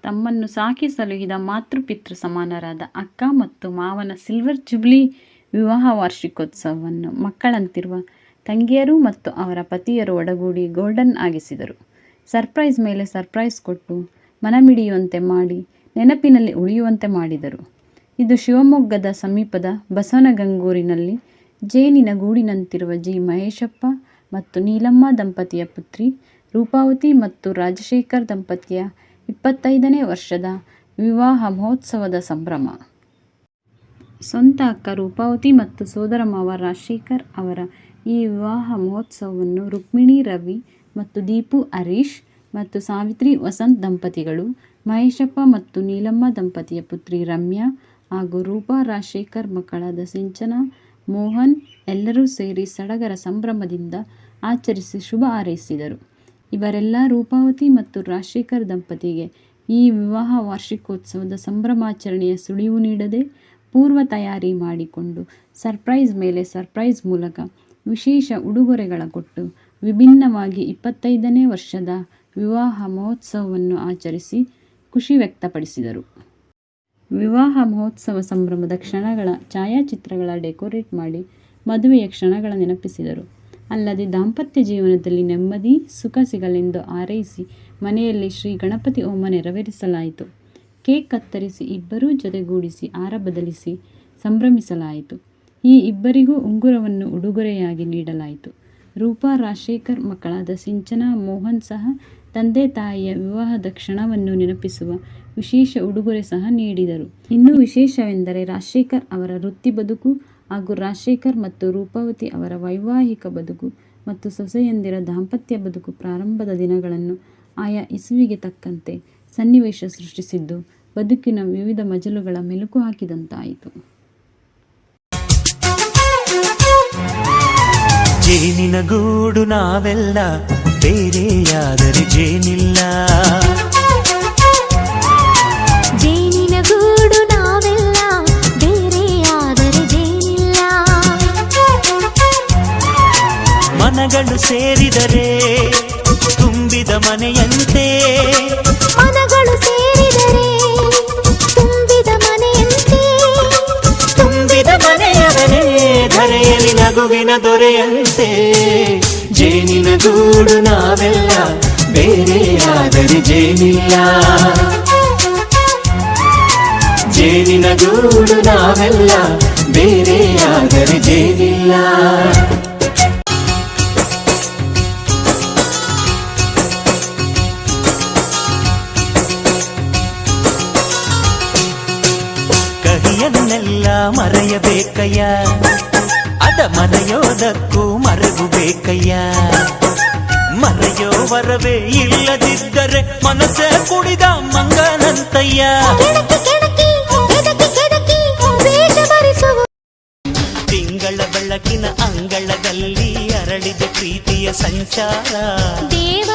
ತಮ್ಮನ್ನು ಸಾಕಿ ಸಲುಹಿದ ಮಾತೃಪಿತೃ ಸಮಾನರಾದ ಅಕ್ಕ ಮತ್ತು ಮಾವನ ಸಿಲ್ವರ್ ಜುಬ್ಲಿ ವಿವಾಹ ವಾರ್ಷಿಕೋತ್ಸವವನ್ನು ಮಕ್ಕಳಂತಿರುವ ತಂಗಿಯರು ಮತ್ತು ಅವರ ಪತಿಯರು ಒಡಗೂಡಿ ಗೋಲ್ಡನ್ ಆಗಿಸಿದರು. ಸರ್ಪ್ರೈಸ್ ಮೇಲೆ ಸರ್ಪ್ರೈಸ್ ಕೊಟ್ಟು ಮನಮಿಡಿಯುವಂತೆ ಮಾಡಿ ನೆನಪಿನಲ್ಲಿ ಉಳಿಯುವಂತೆ ಮಾಡಿದರು. ಇದು ಶಿವಮೊಗ್ಗದ ಸಮೀಪದ ಬಸವನಗಂಗೂರಿನಲ್ಲಿ ಜೇನಿನ ಗೂಡಿನಂತಿರುವ ಜಿ. ಮಹೇಶಪ್ಪ ಮತ್ತು ನೀಲಮ್ಮ ದಂಪತಿಯ ಪುತ್ರಿ ರೂಪಾವತಿ ಮತ್ತು ರಾಜಶೇಖರ್ ದಂಪತಿಯ 25ನೇ ವರ್ಷದ ವಿವಾಹ ಮಹೋತ್ಸವದ ಸಂಭ್ರಮ. ಸ್ವಂತ ಅಕ್ಕ ರೂಪಾವತಿ ಮತ್ತು ಸೋದರ ಮಾವ ರಾಜಶೇಖರ್ ಅವರ ಈ ವಿವಾಹ ಮಹೋತ್ಸವವನ್ನು ರುಕ್ಮಿಣಿ ರವಿ ಮತ್ತು ದೀಪು ಹರೀಶ್ ಮತ್ತು ಸಾವಿತ್ರಿ ವಸಂತ್ ದಂಪತಿಗಳು, ಮಹೇಶಪ್ಪ ಮತ್ತು ನೀಲಮ್ಮ ದಂಪತಿಯ ಪುತ್ರಿ ರಮ್ಯಾ ಹಾಗೂ ರೂಪಾ ರಾಜಶೇಖರ್ ಮಕ್ಕಳಾದ ಸಿಂಚನ, ಮೋಹನ್ ಎಲ್ಲರೂ ಸೇರಿ ಸಡಗರ ಸಂಭ್ರಮದಿಂದ ಆಚರಿಸಿ ಶುಭ ಹಾರೈಸಿದರು. ಇವರೆಲ್ಲ ರೂಪಾವತಿ ಮತ್ತು ರಾಜಶೇಖರ್ ದಂಪತಿಗೆ ಈ ವಿವಾಹ ವಾರ್ಷಿಕೋತ್ಸವದ ಸಂಭ್ರಮಾಚರಣೆಯ ಸುಳಿವು ನೀಡದೆ ಪೂರ್ವ ತಯಾರಿ ಮಾಡಿಕೊಂಡು ಸರ್ಪ್ರೈಸ್ ಮೇಲೆ ಸರ್ಪ್ರೈಸ್ ಮೂಲಕ ವಿಶೇಷ ಉಡುಗೊರೆಗಳ ಕೊಟ್ಟು ವಿಭಿನ್ನವಾಗಿ 25ನೇ ವರ್ಷದ ವಿವಾಹ ಮಹೋತ್ಸವವನ್ನು ಆಚರಿಸಿ ಖುಷಿ ವ್ಯಕ್ತಪಡಿಸಿದರು. ವಿವಾಹ ಮಹೋತ್ಸವ ಸಂಭ್ರಮದ ಕ್ಷಣಗಳ ಛಾಯಾಚಿತ್ರಗಳ ಡೆಕೋರೇಟ್ ಮಾಡಿ ಮದುವೆಯ ಕ್ಷಣಗಳ ನೆನಪಿಸಿದರು. ಅಲ್ಲದೆ ದಾಂಪತ್ಯ ಜೀವನದಲ್ಲಿ ನೆಮ್ಮದಿ ಸುಖ ಸಿಗಲೆಂದು ಹಾರೈಸಿ ಮನೆಯಲ್ಲಿ ಶ್ರೀ ಗಣಪತಿ ಹೋಮ ನೆರವೇರಿಸಲಾಯಿತು. ಕೇಕ್ ಕತ್ತರಿಸಿ ಇಬ್ಬರೂ ಜೊತೆಗೂಡಿಸಿ ಹಾರ ಬದಲಿಸಿ ಸಂಭ್ರಮಿಸಲಾಯಿತು. ಈ ಇಬ್ಬರಿಗೂ ಉಂಗುರವನ್ನು ಉಡುಗೊರೆಯಾಗಿ ನೀಡಲಾಯಿತು. ರೂಪಾ ರಾಜಶೇಖರ್ ಮಕ್ಕಳಾದ ಸಿಂಚನ, ಮೋಹನ್ ಸಹ ತಂದೆ ತಾಯಿಯ ವಿವಾಹದ ಕ್ಷಣವನ್ನು ನೆನಪಿಸುವ ವಿಶೇಷ ಉಡುಗೊರೆ ಸಹ ನೀಡಿದರು. ಇನ್ನೂ ವಿಶೇಷವೆಂದರೆ ರಾಜಶೇಖರ್ ಅವರ ವೃತ್ತಿ ಬದುಕು ಹಾಗೂ ರಾಜಶೇಖರ್ ಮತ್ತು ರೂಪಾವತಿ ಅವರ ವೈವಾಹಿಕ ಬದುಕು ಮತ್ತು ಸೊಸೆಯಂದಿರ ದಾಂಪತ್ಯ ಬದುಕು ಪ್ರಾರಂಭದ ದಿನಗಳನ್ನು ಆಯಾ ಇಸುವಿಗೆ ತಕ್ಕಂತೆ ಸನ್ನಿವೇಶ ಸೃಷ್ಟಿಸಿದ್ದು ಬದುಕಿನ ವಿವಿಧ ಮಜಲುಗಳ ಮೆಲುಕು ಹಾಕಿದಂತಾಯಿತು. ಜೇನಿನ ಗೂಡು ನಾವೆಲ್ಲ ಬೇರೆಯಾದರೆ ಜೇನಿಲ್ಲ, ಜೇನಿನ ಗೂಡು ನಾವೆಲ್ಲ ಬೇರೆಯಾದರೆ ಜೇನಿಲ್ಲ, ಮನಗಳು ಸೇರಿದರೆ ತುಂಬಿದ ಮನೆಯಂತೆ, ಮನಗಳು ಸೇರಿದರೆ ತುಂಬಿದ ಮನೆಯಂತೆ, ತುಂಬಿದ ಮನೆಯವರೇ ಧರೆಯಲ್ಲಿ ನಗುವಿನ ದೊರೆಯಂತೆ. ಜೇನಿನ ಗೂಡು ನಾವೆಲ್ಲ ಬೇರೆಯಾದರೆ ಜೇನಿಲ್ಲ, ಜೇನಿನ ಗೂಡು ನಾವೆಲ್ಲ ಬೇರೆಯಾದರೆ ಜೇನಿಲ್ಲ. ಕಹಿಯನ್ನೆಲ್ಲ ಮರೆಯಬೇಕಯ್ಯ, ಅದ ಮರೆಯೋದಕ್ಕೂ ಮರೆವು ಬೇಕಯ್ಯ. ಮರೆಯೋ ವರವೇ ಇಲ್ಲದಿದ್ದರೆ ಮನಸ್ಸೇ ಕುಡಿದ ಮಂಗನಂತಯ್ಯ. ತಿಂಗಳ ಬೆಳಕಿನ ಅಂಗಳದಲ್ಲಿ ಅರಳಿದ ಪ್ರೀತಿಯ ಸಂಚಾರ, ದೇವ